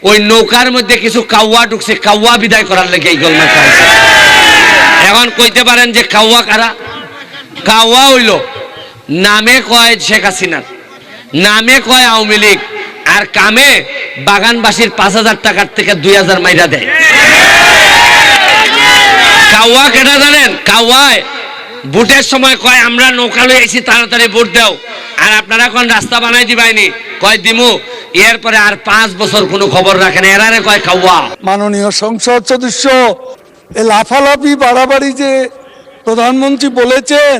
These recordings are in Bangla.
ওই নৌকার মধ্যে কিছু কাউয়া ঢুকছে, কাউয়া বিদায় করার লেগে এই গোলমাল খাইছে। এখন কইতে পারেন যে কাউয়া কারা? কাউয়া হইল নামে কয় শেখ হাসিনার, নামে কয় আওয়ামী লীগ, আর কামে বাগানবাসীর 5,000 টাকার থেকে 2,000 মাইরা দেয়। কাউয়া কেটা জানেন? কাউয়ায় ভোটের সময় কয় আমরা নৌকা লই আইছি, তাড়াতাড়ি ভোট দাও, আর আপনারা এখন রাস্তা বানাই দিবাইনি, কয় দিমু, এরপরে আর 5 বছর কোনো খবর রাখেন, এরারে কয় কাউয়া। মাননীয় সংসদ সদস্য এ লাফালাফি বাড়াবাড়ি যে প্রধানমন্ত্রী বলেছেন,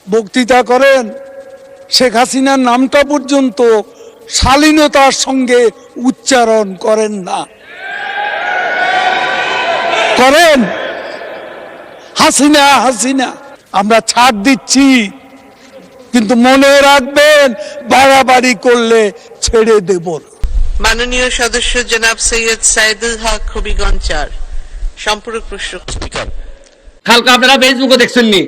বক্তৃতা করেন, শেখ হাসিনার নামটা পর্যন্ত শালীনতার সঙ্গে উচ্চারণ করেন না। করেন হাসিনা হাসিনা, আমরা ছাড় দিচ্ছি, কিন্তু মনে রাখবেন বাড়াবাড়ি করলে ছেড়ে দেব না। মাননীয় সদস্য জনাব সৈয়দ সাইদুল হক হবিগঞ্জ 4 সম্পূরক প্রশ্ন। স্পিকার, কালকে আপনারা ফেসবুকে দেখছেননি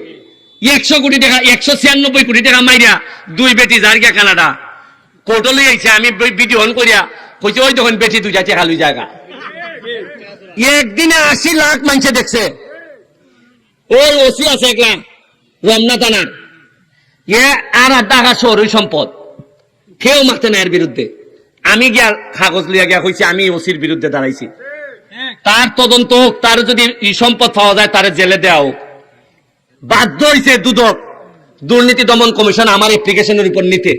100 কোটি টাকা, 196 কোটি টাকা মাইরা দুই বেটি জার্গা কানাডা কোর্ট লই আইছে। আমি ভিডিও অন করিয়া কইছি ওই তখন বেটি দুইটা টাকা লই জায়গা, একদিনে 80 লাখ মানুষে দেখছে। ওই ওসি আছে একলা রমনা থানার, আর টাকা শহরই সম্পদ, কেউ মারতে না এর বিরুদ্ধে। আমি গিয়া কাগজ লিয়া গিয়া কইছি আমি ওসির বিরুদ্ধে দাঁড়াইছি, তার তদন্ত হোক, তার যদি সম্পদ পাওয়া যায় তার জেলে দেওয়া হোক। বাধ্য হয়েছে দুদক, দুর্নীতি দমন কমিশন আমার অ্যাপ্লিকেশনের উপর নিতে।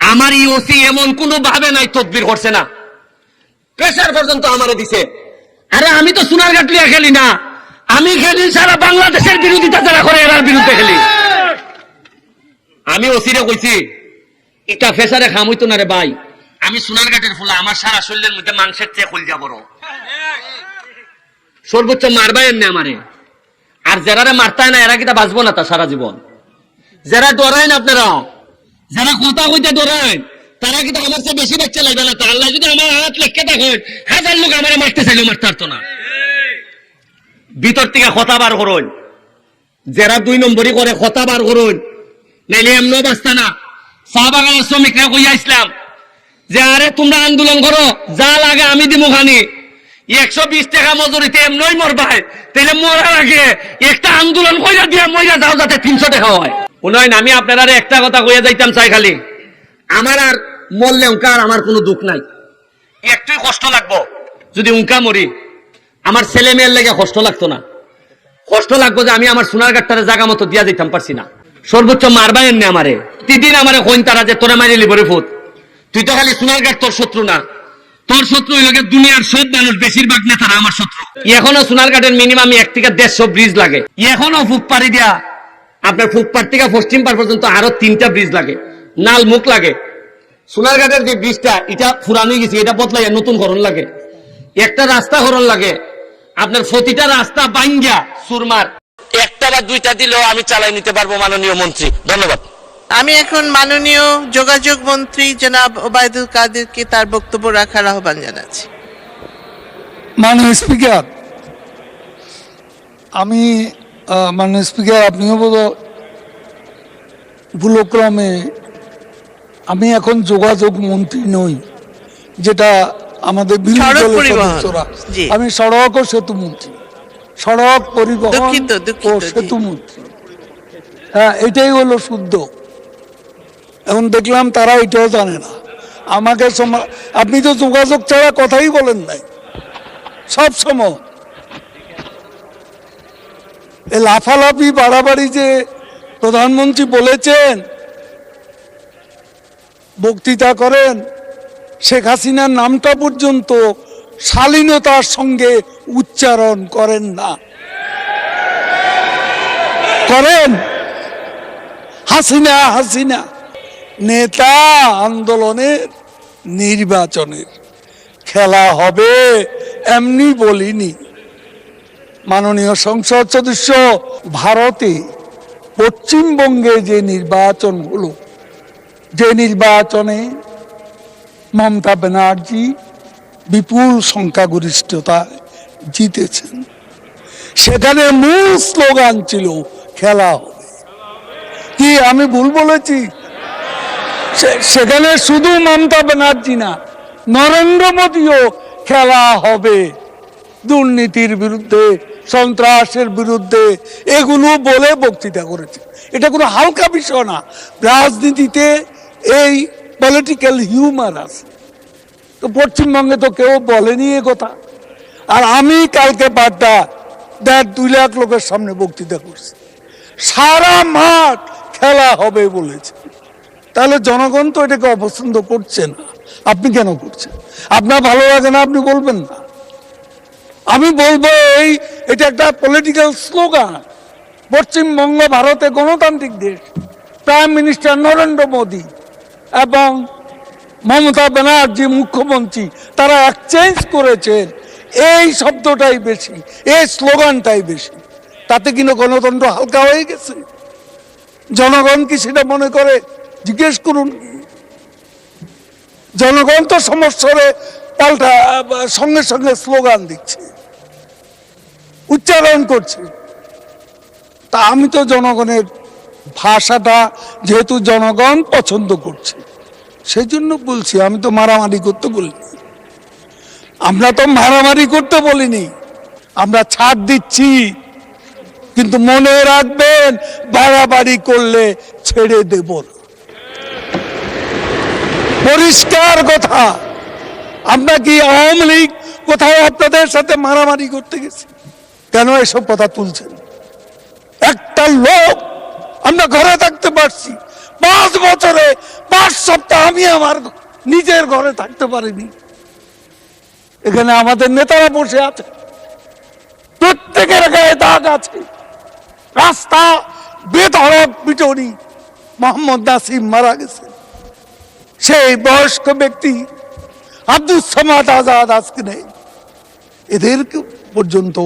আমার এই ওসি এমন কোন ভাবে নাই তদবির করছে না, প্রেসার পর্যন্ত আমারে দিছে। আরে আমি তো সোনারঘাট লিয়া খেলি না, আমি খেলি সারা বাংলাদেশের বিরোধিতা যারা করে এরার বিরুদ্ধে খেলি। আমি ওসিরে কইছি এটা ফেসারে খাম হইতো না রে ভাই, আমি সোনারঘাটের ফুলা, আমার সারা শরীরের মধ্যে মাংসের চেয়ে খুলজা বড়, সর্বোচ্চ মারবাই এনে আমারে। আর যারা মারতায় না এরা কিটা বাঁচবো না তা সারা জীবন। যারা ডরায় না আপনারা, যারা কথা কইতে ডরায়, তারা কিন্তু আমার চেয়ে বেশি বাচ্চা লাগবে না। তার যদি আমার হাত লেখকে দেখেন 1000 লোক আমার মারতে চাইলে মারতে পারতো না। ভিতর থেকে কথা বার করুন, যারা 2 নম্বরই করে কথা বার করুন, নাইলে এমনও বাঁচতা না। চা বাগানের শ্রমিকরা কইয়া ইসলাম যে আরে তোমরা আন্দোলন করো, যা লাগে আমি দিমু খানি, 120 টাকা মজুরিতে এমনই মরবাই, তাহলে মরার আগে একটা আন্দোলন কইরা দিয়া মইরা যাও যাতে 300 টাকা হয়। উন্নয়ন আমি আপনারা একটা কথা কইয়া যাইতাম চাই, খালি আমার আর মরলে উনকা আর আমার কোনো দুঃখ নাই, একটুই কষ্ট লাগবো যদি উনকা মরি, আমার ছেলে মেয়ের লেগে কষ্ট লাগতো না। কষ্ট লাগবো যে আমি আমার সোনারঘাটটারে জায়গা মতো দিয়া যাইতাম পারছি না। সর্বোচ্চ মারবাই এনে আমারে তিদিন আমারে কইন তারা যে তোরে মারি লিবরে ফুট, তুই তো খালি সোনারঘাট তোর শত্রু না, তোর শত্রু হইল দুনিয়ার সব মানুষ, বেশিরভাগ নেতারা আমার শত্রু। এখনো সোনারঘাটের মিনিমাম 1 থেকে 150 ব্রিজ লাগে, এখনো ফুকপাড়ি দিয়া আপনার ফুকপাড় থেকে পশ্চিম পাড় পর্যন্ত আরো 3টা ব্রিজ লাগে, নাল মুখ লাগে। সোনারঘাটের যে ব্রিজটা এটা পুরানো গেছে, এটা বদলাইয়া নতুন করণ লাগে, একটা রাস্তা করণ লাগে। আপনার প্রতিটা রাস্তা বাইঙ্গা সুরমার, একটা বা 2টা দিলেও আমি চালাই নিতে পারবো মাননীয় মন্ত্রী। ধন্যবাদ। আমি এখন মাননীয় যোগাযোগ মন্ত্রী জনাব ওবায়দুল কাদেরকে তার বক্তব্য রাখার আহ্বান জানাচ্ছি। মাননীয় স্পিকার, আমি মাননীয় স্পিকার, আপনিও বোধ ভুলক্রমে, আমি এখন যোগাযোগ মন্ত্রী নই, যেটা আমাদের বিরোধী দলের সদস্যরা। আমি সড়ক ও সেতু মন্ত্রী, সড়ক পরিবহন ও সেতু মন্ত্রী। হ্যাঁ, এটাই হলো শুদ্ধ। এখন দেখলাম তারা এটাও জানে না। আমাকে আপনি তো যোগাযোগ ছাড়া কথাই বলেন নাই সব সময়। এ লাফালাফি বাড়াবাড়ি যে প্রধানমন্ত্রী বলেছেন, বক্তৃতা করেন, শেখ হাসিনার নামটা পর্যন্ত শালীনতার সঙ্গে উচ্চারণ করেন না। করেন হাসিনা হাসিনা, নেতা আন্দোলনের নির্বাচনের খেলা হবে এমনি বলিনি। মাননীয় সংসদ সদস্য, ভারতে পশ্চিমবঙ্গে যে নির্বাচন হলো, যে নির্বাচনে মমতা ব্যানার্জি বিপুল সংখ্যাগরিষ্ঠতায় জিতেছেন, সেখানে মূল স্লোগান ছিল খেলা হবে। কি আমি ভুল বলেছি? সেখানে শুধু মমতা ব্যানার্জি না, নরেন্দ্র মোদীও খেলা হবে দুর্নীতির বিরুদ্ধে, সন্ত্রাসের বিরুদ্ধে, এগুলো বলে বক্তৃতা করেছে। এটা কোনো হালকা বিষয় না। রাজনীতিতে এই পলিটিক্যাল হিউমার আছে, তো পশ্চিমবঙ্গে তো কেউ বলেনি এ কথা। আর আমি কালকে 2 লাখ লোকের সামনে বক্তৃতা করছি, সারা মাঠ খেলা হবে বলেছে। তাহলে জনগণ তো এটাকে অপছন্দ করছে না, আপনি কেন করছেন? আপনার ভালো লাগে না, আপনি বলবেন না। আমি বলবো এটা একটা পলিটিক্যাল স্লোগান। পশ্চিমবঙ্গ ভারতে গণতান্ত্রিক দেশ, প্রাইম মিনিস্টার নরেন্দ্র মোদী এবং মমতা ব্যানার্জি মুখ্যমন্ত্রী, তারা এক্সচেঞ্জ করেছেন এই শব্দটাই বেশি, এই স্লোগানটাই বেশি। তাতে কিন্তু গণতন্ত্র হালকা হয়ে গেছে। জনগণ কি সেটা মনে করে? জিজ্ঞেস করুন। জনগণ তো সমস্যারে পাল্টা সঙ্গে সঙ্গে স্লোগান দিচ্ছে, উচ্চারণ করছে। তা আমি তো জনগণের ভাষাটা যেহেতু জনগণ পছন্দ করছে সেই জন্য বলছি। আমি তো মারামারি করতে বলিনি, আমরা তো মারামারি করতে বলিনি, আমরা ছাড় দিচ্ছি। কিন্তু মনে রাখবেন, বাড়াবাড়ি করলে ছেড়ে দেব না। পরিষ্কার কথা। আমরা কি আওয়ামী লীগ কোথাও আপনাদের সাথে মারামারি করতে গেছি? কেন এসব কথা তুলছেন? একটা লোক আমরা ঘরে থাকতে পারছি 5 বছরে 5 সপ্তাহ আমি আমার নিজের ঘরে থাকতে পারিনি। এখানে আমাদের নেতারা বসে আছে, প্রত্যেকের গায়ে দাগ আছে। রাস্তা বেধড়ক পিটুনি, মোহাম্মদ নাসিম মারা গেছে, সেই বয়স্ক ব্যক্তি আব্দুল সামাদ আজাদ আজকে নেই। এদেরকে পর্যন্ত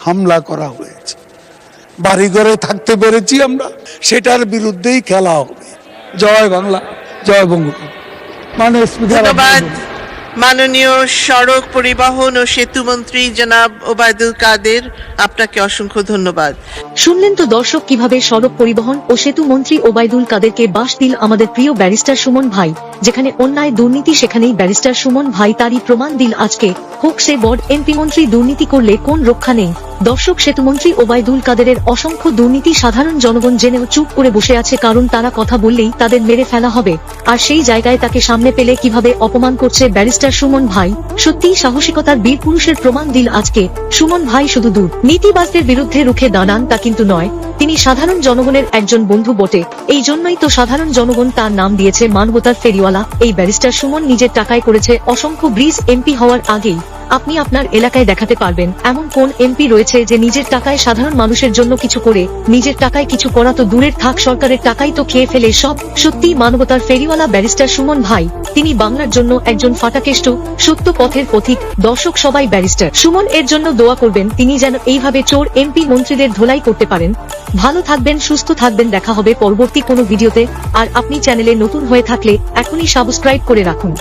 হামলা করা হয়েছে। বাড়িঘরে থাকতে পেরেছি আমরা, সেটার বিরুদ্ধেই খেলা হবে। জয় বাংলা, জয় বঙ্গবন্ধু। ধন্যবাদ মাননীয় সড়ক পরিবহন ও সেতু মন্ত্রী জনাব ওবায়দুল কাদের, আপনাকে অসংখ্য ধন্যবাদ। শুনলেন তো দর্শক, কিভাবে সড়ক পরিবহন ও সেতু মন্ত্রী ওবায়দুল কাদেরকে বাঁশ দিল আমাদের প্রিয় ব্যারিস্টার সুমন ভাই। যেখানে অন্যায় দুর্নীতি সেখানেই ব্যারিস্টার সুমন ভাই তারই প্রমাণ দিল আজকে। হোক সে বড় এমপি মন্ত্রী, দুর্নীতি করলে কোন রক্ষা নেই। দর্শক, সেতুমন্ত্রী ওবায়দুল কাদেরের অসংখ্য দুর্নীতি সাধারণ জনগণ জেনেও চুপ করে বসে আছে, কারণ তারা কথা বললেই তাদের মেরে ফেলা হবে। আর সেই জায়গায় তাকে সামনে পেলে কিভাবে অপমান করছে ব্যারিস্টার সুমন ভাই। সত্যিই সাহসিকতার বীর পুরুষের প্রমাণ দিল আজকে। সুমন ভাই শুধু দুর্নীতিবাজদের বিরুদ্ধে রুখে দাঁড়ান তা কিন্তু নয়, তিনি সাধারণ জনগণের একজন বন্ধু বটে। এই জন্যই তো সাধারণ জনগণ তার নাম দিয়েছে মানবতার ফেরিওয়ালা। এই ব্যারিস্টার সুমন নিজের টাকায় করেছে অসংখ্য ব্রিজ। এমপি হওয়ার আগেই আপনি আপনার এলাকায় দেখাতে পারবেন এমন কোন এমপি রয়েছে যে নিজের টাকায় সাধারণ মানুষের জন্য কিছু করে? নিজের টাকায় কিছু করা তো দূরের থাক, সরকারের টাকাই তো খেয়ে ফেলে সব। সত্যি মানবতার ফেরিওয়ালা ব্যারিস্টার সুমন ভাই, তিনি বাংলার জন্য একজন ফাটাকেষ্ট, সত্য পথের পথিক। দর্শক সবাই ব্যারিস্টার সুমন এর জন্য দোয়া করবেন, তিনি যেন এইভাবে চোর এমপি মন্ত্রীদের ধোলাই করতে পারেন। ভালো থাকবেন, সুস্থ থাকবেন, দেখা হবে পরবর্তী কোনো ভিডিওতে। আর আপনি চ্যানেলে নতুন হয়ে থাকলে এখনই সাবস্ক্রাইব করে রাখুন।